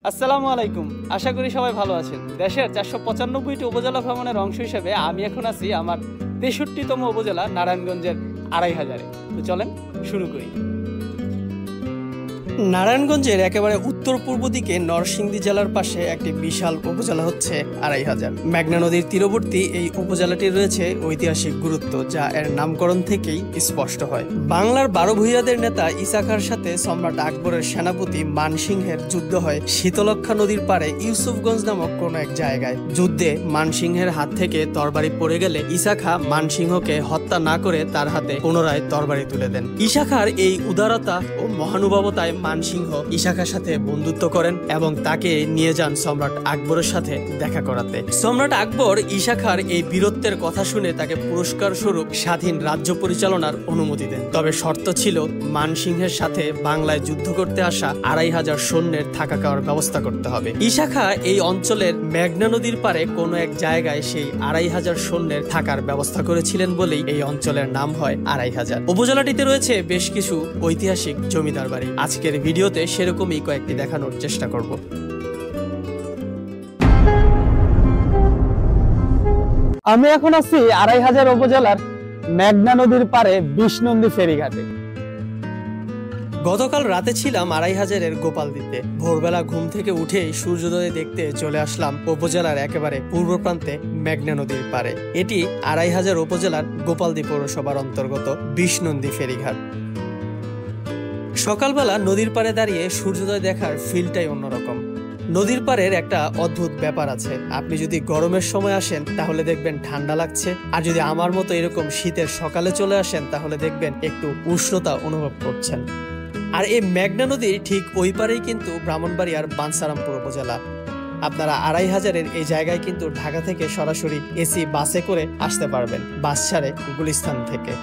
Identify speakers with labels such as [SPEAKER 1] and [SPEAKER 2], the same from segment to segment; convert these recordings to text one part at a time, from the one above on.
[SPEAKER 1] আসসালামু আলাইকুম। আশা করি সবাই ভালো আছেন। দেশের ৪৯৫টি উপজেলা ভ্রমণের অংশ হিসেবে আমি এখন আছি আমার ৬৩তম উপজেলা নারায়ণগঞ্জের ২৫০০-এ। তো চলেন শুরু করি। নারায়ণগঞ্জের একেবারে উত্তর পূর্ব দিকে নরসিংদী জেলার পাশে একটি বিশাল উপজেলা হচ্ছে ২৫০০। মেঘনা নদীর তীরবর্তী এই উপজেলাটির রয়েছে ঐতিহাসিক গুরুত্ব, যা এর নামকরণ থেকেই স্পষ্ট হয়। বাংলার ১২ ভূঁইয়াদের নেতা ঈসা খাঁর সাথে সম্রাট আকবরের সেনাপতি মানসিংহের যুদ্ধ হয় শীতলক্ষ্যা নদীর পাড়ে ইউসুফগঞ্জ নামক কোন এক জায়গায়। যুদ্ধে মানসিংহের হাত থেকে তরবারি পড়ে গেলে ঈসা খাঁ মানসিংহকে হত্যা না করে তার হাতে পুনরায় তরবারি তুলে দেন। ঈসা খাঁর এই উদারতা ও মহানুভবতায় মানসিংহ ঈসা খাঁর সাথে বন্ধুত্ব করেন এবং তাকে নিয়ে যান সম্রাট আকবরের সাথে দেখা করাতে। সম্রাট আকবর ঈসা খাঁর এই বীরত্বের কথা শুনে তাকে পুরস্কার স্বরূপ স্বাধীন রাজ্য পরিচালনার অনুমতি দেন। তবে শর্ত ছিল মানসিংহের সাথে বাংলায় যুদ্ধ করতে আসা ২৫০০ সৈন্যের থাকা খাওয়ার ব্যবস্থা করতে হবে। ঈসা খাঁ এই অঞ্চলের মেঘনা নদীর পারে কোনো এক জায়গায় সেই ২৫০০ সৈন্যের থাকার ব্যবস্থা করেছিলেন বলেই এই অঞ্চলের নাম হয় ২৫০০। উপজেলাটিতে রয়েছে বেশ কিছু ঐতিহাসিক জমিদার বাড়ি। আজকের ভিডিওতে সেরকমই কয়েকটি দেখানোর চেষ্টা করব। আমি এখন আছি ২৫০০ উপজেলার মেঘনা নদীর পারে বিষ্ণুন্দী ফেরিঘাটে। গতকাল রাতে ছিলাম ২৫০০-এর গোপালদীতে। ভোরবেলা ঘুম থেকে উঠেই সূর্যোদয় দেখতে চলে আসলাম উপজেলার একেবারে পূর্ব প্রান্তে মেঘনা নদীর পারে। এটি ২৫০০ উপজেলার গোপালদী পৌরসভার অন্তর্গত বিষ্ণুন্দী ফেরিঘাট। সকালবেলা নদীর পাড়ে দাঁড়িয়ে সূর্যোদয় দেখার ফিলটাই অন্যরকম। নদীর পাড়ের একটা অদ্ভুত ব্যাপার আছে। আপনি যদি গরমের সময় আসেন তাহলে দেখবেন ঠান্ডা লাগছে, আর যদি আমার মতো এরকম শীতের সকালে চলে আসেন তাহলে দেখবেন একটু উষ্ণতা অনুভব করছেন। আর এই মেঘনা নদীর ঠিক ওই পারেই কিন্তু ব্রাহ্মণবাড়িয়ার বাঞ্ছারামপুর উপজেলা। আপনারা ২৫০০-এর এই জায়গায় কিন্তু ঢাকা থেকে সরাসরি এসি বাসে করে আসতে পারবেন, বাস ছাড়ে গুলিস্তান থেকে।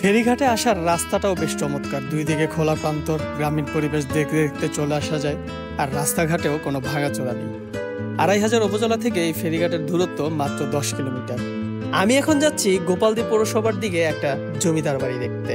[SPEAKER 1] ফেরিঘাটে আসার রাস্তাটাও বেশ চমৎকার। দুই দিকে খোলা প্রান্তর, গ্রামীণ পরিবেশ দেখতে দেখতে চলে আসা যায়, আর রাস্তাঘাটেও কোনো ভাঙাচোরা নেই। ২৫০০ উপজেলা থেকে এই ফেরিঘাটের দূরত্ব মাত্র ১০ কিলোমিটার। আমি এখন যাচ্ছি গোপালদী পৌরসভার দিকে একটা জমিদার বাড়ি দেখতে।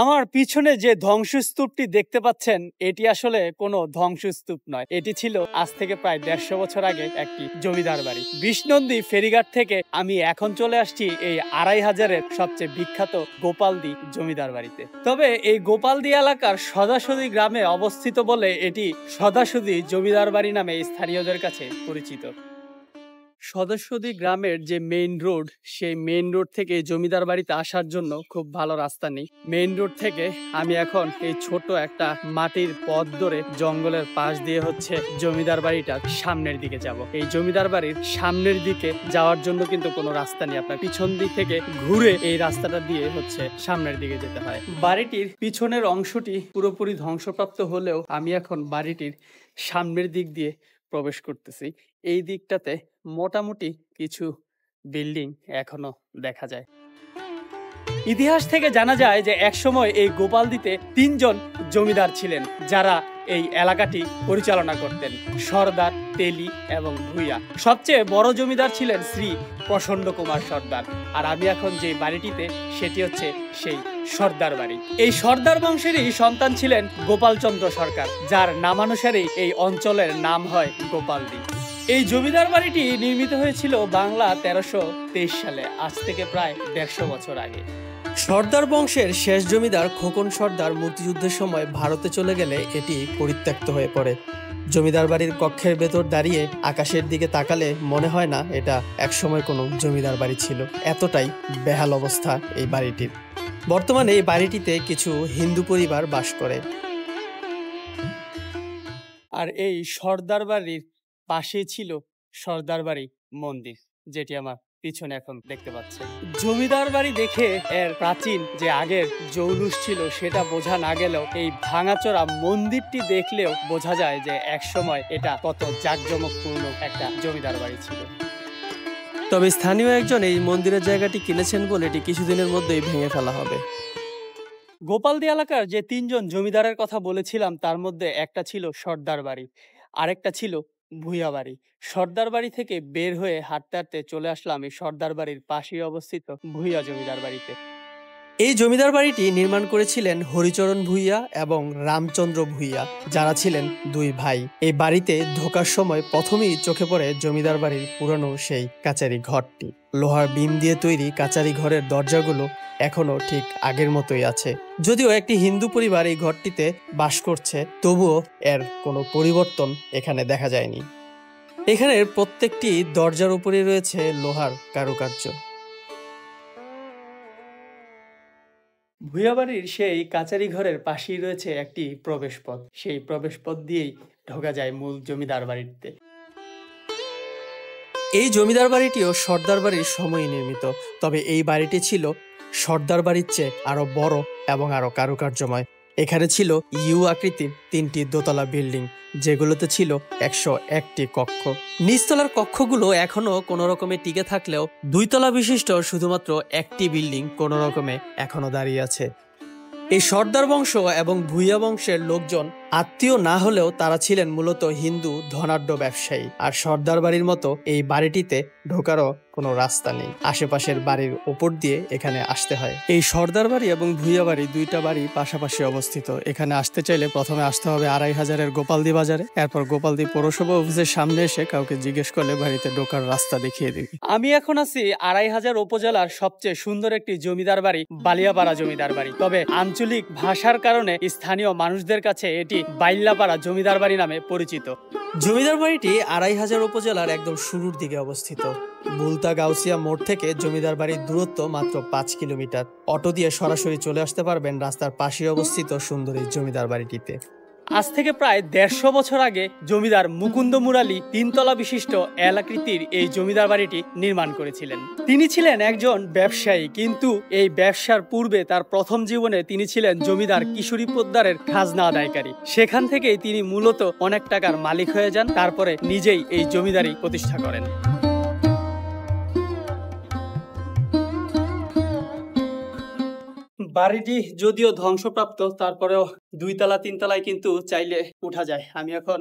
[SPEAKER 1] আমার পিছনে যে ধ্বংসস্তূপটি দেখতে পাচ্ছেন, এটি আসলে কোনো ধ্বংসস্তূপ নয়। এটি ছিল আজ থেকে প্রায় ১৫০ বছর আগে একটি জমিদার বাড়ি। বিষ্ণুন্দী ফেরিঘাট থেকে আমি এখন চলে আসছি এই ২৫০০-এর সবচেয়ে বিখ্যাত গোপালদী জমিদার বাড়িতে। তবে এই গোপালদী এলাকার সদাসদি গ্রামে অবস্থিত বলে এটি সদাসদি জমিদার বাড়ি নামে স্থানীয়দের কাছে পরিচিত। সদস্যদি গ্রামের যে মেইন রোড, সেই মেইন রোড থেকে জমিদার বাড়িতে আসার জন্য খুব ভালো রাস্তা নেই। মেইন রোড থেকে আমি এখন এই ছোট একটা মাটির পথ ধরে জঙ্গলের পাশ দিয়ে হচ্ছে জমিদার বাড়িটার সামনের দিকে যাব। এই জমিদার বাড়ির সামনের দিকে যাওয়ার জন্য কিন্তু কোনো রাস্তা নেই, আপনার পিছন দিক থেকে ঘুরে এই রাস্তাটা দিয়ে হচ্ছে সামনের দিকে যেতে হয়। বাড়িটির পিছনের অংশটি পুরোপুরি ধ্বংসপ্রাপ্ত হলেও আমি এখন বাড়িটির সামনের দিক দিয়ে প্রবেশ করতেছি। এই দিকটাতে মোটামুটি কিছু বিল্ডিং এখনো দেখা যায়। ইতিহাস থেকে জানা যায় যে একসময় এই গোপালদীতে ৩ জন জমিদার ছিলেন, যারা এই এলাকাটি পরিচালনা করতেন: সর্দার, তেলি এবং ভূঁইয়া। সবচেয়ে বড় জমিদার ছিলেন শ্রী প্রসন্ন কুমার সর্দার। আর আমি এখন যে বাড়িটিতে, সেটি হচ্ছে সেই সর্দার বাড়ি। এই সর্দার বংশেরই সন্তান ছিলেন গোপালচন্দ্র সরকার, যার নামানুসারেই এই অঞ্চলের নাম হয় গোপালদী। এই জমিদার বাড়িটি নির্মিত হয়েছিল বাংলা ১৩২৩ সালে, আজ থেকে প্রায় ১৫০ বছর আগে। সর্দার বংশের শেষ জমিদার খোকন সর্দার মুক্তিযুদ্ধের সময় ভারতে চলে গেলে এটি পরিত্যক্ত হয়ে পড়ে। জমিদার বাড়ির কক্ষের ভেতর দাঁড়িয়ে আকাশের দিকে তাকালে মনে হয় না এটা একসময় কোনো জমিদার বাড়ি ছিল, এতটাই বেহাল অবস্থা এই বাড়িটির। বর্তমানে এই বাড়িটিতে কিছু হিন্দু পরিবার বাস করে। আর এই সর্দার বাড়ির পাশেই ছিল সর্দার বাড়ি মন্দির, যেটি আমার পিছনে এখন দেখতে পাচ্ছেন। জমিদার বাড়ি দেখে এর প্রাচীন যে আগের জৌলুস ছিল সেটা বোঝা না গেলেও এই ভাঙাচোরা মন্দিরটি দেখলেও বোঝা যায় যে একসময় এটা কত জাঁকজমকপূর্ণ একটা জমিদার বাড়ি ছিল। তবে স্থানীয় একজন এই মন্দিরের জায়গাটি কিনেছেন বলে এটি কিছুদিনের মধ্যেই ভেঙে ফেলা হবে। গোপালদি এলাকার যে ৩ জন জমিদারের কথা বলেছিলাম তার মধ্যে একটা ছিল সর্দার বাড়ি, আরেকটা ছিল ভূঁইয়া বাড়ি। সর্দার বাড়ি থেকে বের হয়ে হাঁটতে হাঁটতে চলে আসলাম এই সর্দার বাড়ির পাশেই অবস্থিত ভূঁইয়া জমিদার বাড়িতে। এই জমিদার বাড়িটি নির্মাণ করেছিলেন হরিচরণ ভূঁইয়া এবং রামচন্দ্র ভূঁইয়া, যারা ছিলেন 2 ভাই। এই বাড়িতে ঢোকার সময় প্রথমেই চোখে পড়ে জমিদার বাড়ির পুরনো সেই কাচারি ঘরটি। লোহার বিম দিয়ে তৈরি কাচারি ঘরের দরজাগুলো এখনো ঠিক আগের মতোই আছে। যদিও একটি হিন্দু পরিবার এই ঘরটিতে বাস করছে, তবুও এর কোনো পরিবর্তন এখানে দেখা যায়নি। এখানের প্রত্যেকটি দরজার উপরে রয়েছে লোহার কারুকার্য। ভূঁইয়া বাড়ির সেই কাচারি ঘরের পাশেই রয়েছে একটি প্রবেশপথ। সেই প্রবেশপথ দিয়েই ঢোকা যায় মূল জমিদার বাড়িতে। এই জমিদার বাড়িটিও সর্দার বাড়ির সময় নির্মিত, তবে এই বাড়িটি ছিল সর্দার বাড়ির চেয়ে আরো বড় এবং আরো কারুকার্যময়। এখানে ছিল ইউ আকৃতির 3টি দোতলা বিল্ডিং, যেগুলোতে ছিল 101টি কক্ষ। নিচতলার কক্ষগুলো এখনো কোনো রকমে টিকে থাকলেও 2 তলা বিশিষ্ট শুধুমাত্র একটি বিল্ডিং কোনো রকমে এখনো দাঁড়িয়ে আছে। এই সর্দার বংশ এবং ভূঁইয়া বংশের লোকজন আত্মীয় না হলেও তারা ছিলেন মূলত হিন্দু ধনাঢ্য ব্যবসায়ী। আর সর্দার বাড়ির মতো এই বাড়িটিতে ঢোকারও কোনো রাস্তা নেই, আশেপাশের বাড়ির ওপর দিয়ে এখানে আসতে হয়। এই সর্দার বাড়ি এবং ভূঁইয়া বাড়ি 2টা বাড়ি পাশাপাশি অবস্থিত। এখানে আসতে চাইলে প্রথমে আসতে হবে 2500-এর গোপালদি বাজারে, এরপর গোপালদি পৌরসভা অফিসের সামনে এসে কাউকে জিজ্ঞেস করলে বাড়িতে ঢোকার রাস্তা দেখিয়ে দিবি। আমি এখন আছি 2500 উপজেলার সবচেয়ে সুন্দর একটি জমিদার বাড়ি, বালিয়াপাড়া জমিদার বাড়ি। তবে আঞ্চলিক ভাষার কারণে স্থানীয় মানুষদের কাছে এটি বাইল্লাপাড়া জমিদার বাড়ি নামে পরিচিত। জমিদার বাড়িটি 2500 উপজেলার একদম শুরুর দিকে অবস্থিত। বুলতা গাউসিয়া মোড় থেকে জমিদার বাড়ির দূরত্ব মাত্র 5 কিলোমিটার। অটো দিয়ে সরাসরি চলে আসতে পারবেন রাস্তার পাশে অবস্থিত সুন্দর এই জমিদার বাড়িটিতে। আজ থেকে প্রায় 150 বছর আগে জমিদার মুকুন্দ মুরালি 3 তলা বিশিষ্ট এলাকৃতির এই জমিদার বাড়িটি নির্মাণ করেছিলেন। তিনি ছিলেন একজন ব্যবসায়ী, কিন্তু এই ব্যবসার পূর্বে তার প্রথম জীবনে তিনি ছিলেন জমিদার কিশোরী পোদ্দারের খাজনা আদায়কারী। সেখান থেকেই তিনি মূলত অনেক টাকার মালিক হয়ে যান, তারপরে নিজেই এই জমিদারি প্রতিষ্ঠা করেন। বাড়িটি যদিও ধ্বংসপ্রাপ্ত, তারপরেও 2 তলা 3 তলায় কিন্তু চাইলে উঠা যায়। আমি এখন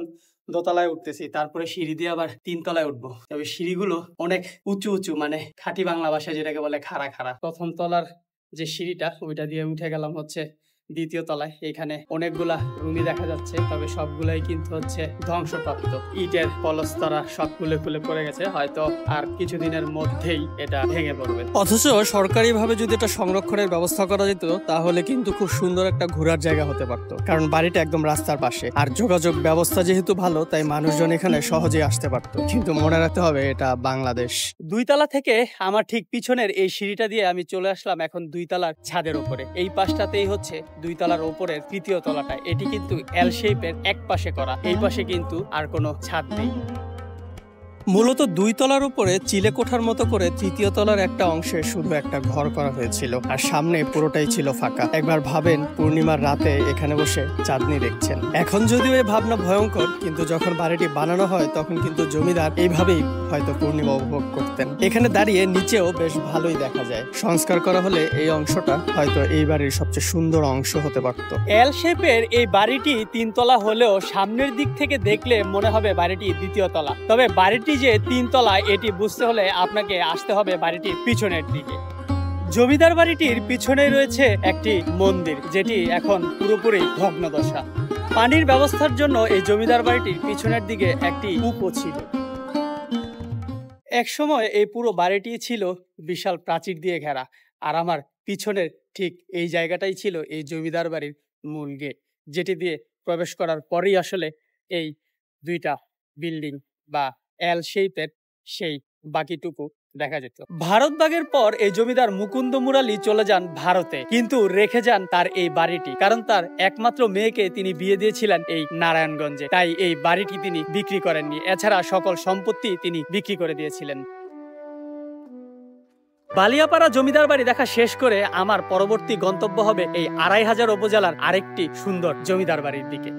[SPEAKER 1] দোতলায় উঠতেছি, তারপরে সিঁড়ি দিয়ে আবার 3 তলায় উঠবো। তবে সিঁড়িগুলো অনেক উঁচু উঁচু, মানে খাঁটি বাংলা ভাষায় যেটাকে বলে খাড়া খাড়া। প্রথম তলার যে সিঁড়িটা ওইটা দিয়ে উঠে গেলাম হচ্ছে 2য় তলায়। এখানে অনেকগুলা রুমই দেখা যাচ্ছে, তবে সবগুলাই কিন্তু হচ্ছে ধ্বংসপ্রাপ্ত। ইটের পলস্তরা সব খুলে খুলে পড়ে গেছে, হয়তো আর কিছুদিনের মধ্যেই এটা ভেঙে পড়বে। অথচ সরকারিভাবে যদি এটা সংরক্ষণের ব্যবস্থা করা যেত তাহলে কিন্তু খুব সুন্দর একটা ঘোরার জায়গা হতে পারতো, কারণ বাড়িটা একদম রাস্তার পাশে। আর যোগাযোগ ব্যবস্থা যেহেতু ভালো, তাই মানুষজন এখানে সহজেই আসতে পারতো। কিন্তু মনে রাখতে হবে এটা বাংলাদেশ। 2 তলা থেকে আমার ঠিক পিছনের এই সিঁড়িটা দিয়ে আমি চলে আসলাম এখন 2 তলার ছাদের উপরে। এই পাশটাতেই হচ্ছে 2 তলার উপরের 3য় তলাটা। এটি কিন্তু এল শেপের এক পাশে করা, এই পাশে কিন্তু আর কোনো ছাদ নেই। মূলত 2 তলার উপরে চিলে কোঠার মতো করে 3য় তলার একটা অংশে শুধু একটা ঘর করা হয়েছিল, আর সামনে পুরোটাই ছিল ফাঁকা। একবার ভাবেন পূর্ণিমার রাতে এখানে বসে চাঁদনি দেখছেন। এখন যদিও এই ভাবনা ভয়ঙ্কর, কিন্তু যখন বাড়িটি বানানো হয় তখন কিন্তু জমিদার এইভাবেই হয়তো পূর্ণিমা উপভোগ করতেন। এখানে দাঁড়িয়ে নিচেও বেশ ভালোই দেখা যায়। সংস্কার করা হলে এই অংশটা হয়তো এই বাড়ির সবচেয়ে সুন্দর অংশ হতে পারত। এল শেপের এই বাড়িটি 3 তলা হলেও সামনের দিক থেকে দেখলে মনে হবে বাড়িটি 2য় তলা। তবে বাড়িটি যে 3 তলা এটি বুঝতে হলে আপনাকে আসতে হবে বাড়িটির পিছনের দিকে। জমিদার বাড়িটির পিছনে রয়েছে একটি মন্দির, যেটি এখন পুরোপুরি ভগ্নদশা। পানির ব্যবস্থার জন্য এই জমিদার বাড়িটির পিছনের দিকে একটি কূপও ছিল। এক সময় এই পুরো বাড়িটি ছিল বিশাল প্রাচীর দিয়ে ঘেরা, আর আমার পিছনের ঠিক এই জায়গাটাই ছিল এই জমিদার বাড়ির মূল গেট, যেটি দিয়ে প্রবেশ করার পরেই আসলে এই 2টা বিল্ডিং বা এল শেপের সেই বাকিটুকু দেখা যেত। ভারত ভাগের পর এই জমিদার মুকুন্দ মুরালি চলে যান ভারতে, কিন্তু রেখে যান তার এই বাড়িটি, কারণ তার একমাত্র মেয়েকে তিনি বিয়ে দিয়েছিলেন এই নারায়ণগঞ্জে। তাই এই বাড়িটি তিনি বিক্রি করেননি, এছাড়া সকল সম্পত্তি তিনি বিক্রি করে দিয়েছিলেন। বালিয়াপাড়া জমিদার বাড়ি দেখা শেষ করে আমার পরবর্তী গন্তব্য হবে এই 2500 উপজেলার আরেকটি সুন্দর জমিদার বাড়ির দিকে।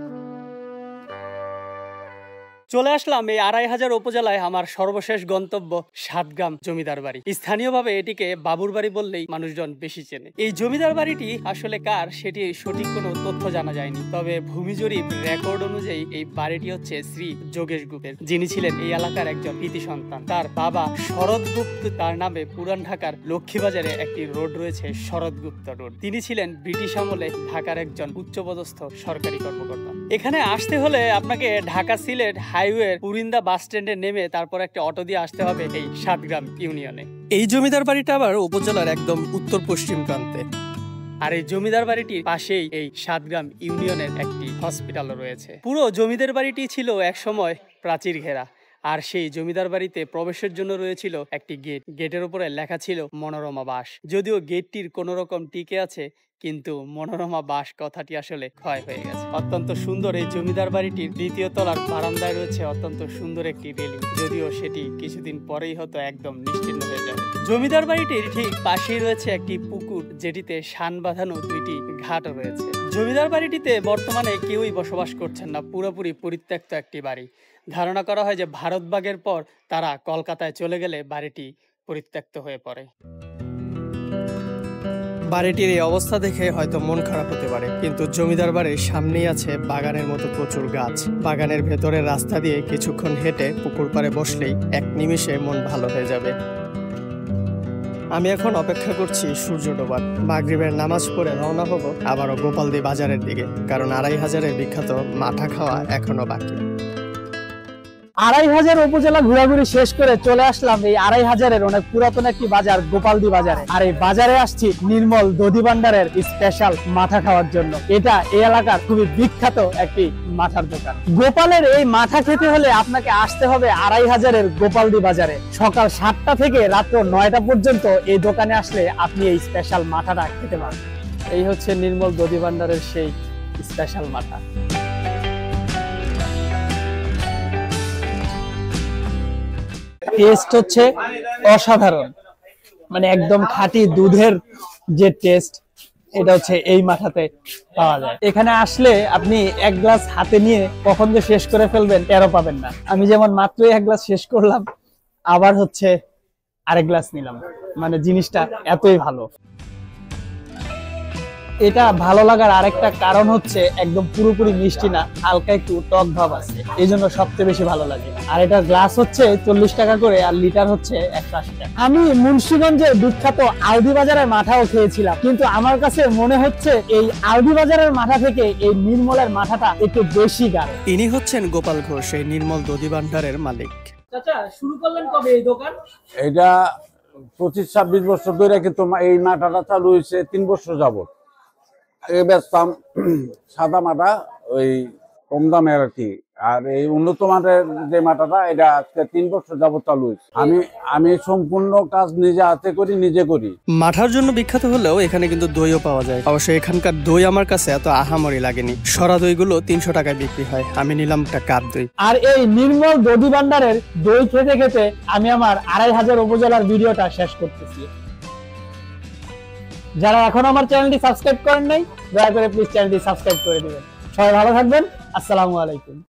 [SPEAKER 1] চলে আসলাম এই ২৫০০ উপজেলায় আমার সর্বশেষ গন্তব্য সাতগ্রাম জমিদার বাড়ি। স্থানীয়ভাবে এটিকে বাবুর বাড়ি বললেই মানুষজন বেশি চেনে। এই জমিদার বাড়িটি আসলে কার সেটি সঠিক কোনো তথ্য জানা যায়নি, তবে ভূমি জরিপ রেকর্ড অনুযায়ী এই বাড়িটি হচ্ছে শ্রী যোগেশ গুপ্তের, যিনি ছিলেন এই এলাকার একজন কৃতি সন্তান। তার বাবা শরৎ গুপ্ত, তার নামে পুরান ঢাকার লক্ষ্মীবাজারে একটি রোড রয়েছে শরৎ গুপ্ত রোড। তিনি ছিলেন ব্রিটিশ আমলে ঢাকার একজন উচ্চপদস্থ সরকারি কর্মকর্তা। এখানে আসতে হলে আপনাকে ঢাকা সিলেট হাইওয়ে পুরিন্দা বাস স্ট্যান্ডে নেমে তারপর একটা অটো দিয়ে আসতে হবে এই সাতগ্রাম ইউনিয়নে। এই জমিদার বাড়িটা আবার উপজেলার একদম উত্তর পশ্চিম প্রান্তে। আর এই জমিদার বাড়িটির পাশেই এই সাতগ্রাম ইউনিয়নের একটি হসপিটাল রয়েছে। পুরো জমিদার বাড়িটি ছিল একসময় প্রাচীর ঘেরা, আর সেই জমিদার বাড়িতে প্রবেশের জন্য রয়েছিল একটি গেট। গেটের উপরে লেখা ছিল মনোরমা বাস। যদিও গেটটির কোন রকম টিকে আছে, কিন্তু মনোরমা বাস কথাটি আসলে ক্ষয় হয়ে গেছে। অত্যন্ত সুন্দর এই জমিদার বাড়িটির দ্বিতীয় তলার বারান্দায় রয়েছে অত্যন্ত সুন্দর একটি রেলিং, যদিও সেটি কিছুদিন পরেই হয়তো একদম নিশ্চিহ্ন হয়ে যাবে। জমিদার বাড়িটির ঠিক পাশেই রয়েছে একটি পুকুর, যেটিতে শান বাঁধানো দুইটি ঘাটও রয়েছে। জমিদার বাড়িটিতে বর্তমানে কেউই বসবাস করছেন না, পুরোপুরি পরিত্যক্ত একটি বাড়ি। ধারণা করা হয় যে ভারত ভাগের পর তারা কলকাতায় চলে গেলে বাড়িটি পরিত্যক্ত হয়ে পড়ে। বাড়িটির এই অবস্থা দেখে হয়তো মন খারাপ হতে পারে, কিন্তু জমিদার বাড়ির সামনেই আছে বাগানের মতো প্রচুর গাছ। বাগানের ভেতরের রাস্তা দিয়ে কিছুক্ষণ হেঁটে পুকুর পাড়ে বসলেই এক নিমিষে মন ভালো হয়ে যাবে। আমি এখন অপেক্ষা করছি সূর্য ডোবার। মাগরিবের নামাজ পড়ে রওনা হব আবারও গোপালদি বাজারের দিকে, কারণ ২৫০০-এর বিখ্যাত মাঠা খাওয়া এখনো বাকি।
[SPEAKER 2] ২৫০০ উপজেলা ঘোরাঘুরি শেষ করে চলে আসলাম এই ২৫০০-এর অনেক পুরাতন একটি বাজার গোপালদি বাজারে। আর এই বাজারে আসছি নির্মল দধি ভান্ডারের স্পেশাল মাঠা খাওয়ার জন্য। এটা এই এলাকার খুবই বিখ্যাত একটি মাঠার দোকান। গোপালের এই মাঠা খেতে হলে আপনাকে আসতে হবে ২৫০০-এর গোপালদি বাজারে। সকাল ৭টা থেকে রাত্র ৯টা পর্যন্ত এই দোকানে আসলে আপনি এই স্পেশাল মাঠাটা খেতে পারবেন। এই হচ্ছে নির্মল দধি ভান্ডারের সেই স্পেশাল মাঠা। টেস্ট হচ্ছে অসাধারণ, মানে একদম খাঁটি দুধের যে টেস্ট, এটা হচ্ছে এই মাঠাতে পাওয়া যায়। এখানে আসলে আপনি এক গ্লাস হাতে নিয়ে কখন যে শেষ করে ফেলবেন টেরও পাবেন না। আমি যেমন মাত্রই এক গ্লাস শেষ করলাম, আবার হচ্ছে আরেক গ্লাস নিলাম, মানে জিনিসটা এতই ভালো। এটা ভালো লাগার আরেকটা কারণ হচ্ছে একদম পুরোপুরি মিষ্টি না, হালকা একটু টক ভাব আছে, এই জন্য সবচেয়ে বেশি ভালো লাগে। আর এটার গ্লাস হচ্ছে 40 টাকা করে, আর লিটার হচ্ছে 180 টাকা। আমি মুন্সিগঞ্জের বিখ্যাত আলদি বাজারের মাঠাও খেয়েছিলাম, কিন্তু আমার কাছে মনে হচ্ছে এই আলদি বাজারের মাঠা থেকে এই নির্মলের মাঠাটা একটু বেশি গাঢ়।
[SPEAKER 1] ইনি হচ্ছেন গোপাল ঘোষ, এই নির্মল দধি ভান্ডারের মালিক।
[SPEAKER 2] চাচা, শুরু করলেন কবে এই দোকান?
[SPEAKER 3] এটা 25-26 বছর ধরে, কিন্তু এই মাঠাটা চালু হয়েছে 3 বছর যাবত। আগে বেচতাম সাদা মাঠা, ওই কম দামের আর কি। আর এই উন্নত মানের যে মাঠাটা, এটা আজকে 3 বছর যাবত চালু হয়েছে। আমি সম্পূর্ণ কাজ নিজে হাতে করি, নিজে করি।
[SPEAKER 1] মাঠার জন্য বিখ্যাত হলেও এখানে কিন্তু দইও পাওয়া যায়। অবশ্য এখানকার দই আমার কাছে এত আহামরি লাগেনি। সরা দইগুলো 300 টাকায় বিক্রি হয়, আমি নিলাম একটা কাপ দই।
[SPEAKER 2] আর এই নির্মল দধি ভান্ডারের দই খেতে খেতে আমি আমার ২৫০০ উপজেলার ভিডিওটা শেষ করতেছি। যারা এখন আমার চ্যানেলটি সাবস্ক্রাইব করেন নাই, দয়া করে প্লিজ চ্যানেলটি সাবস্ক্রাইব করে দিবেন। সবাই ভালো থাকবেন। আসসালামু আলাইকুম।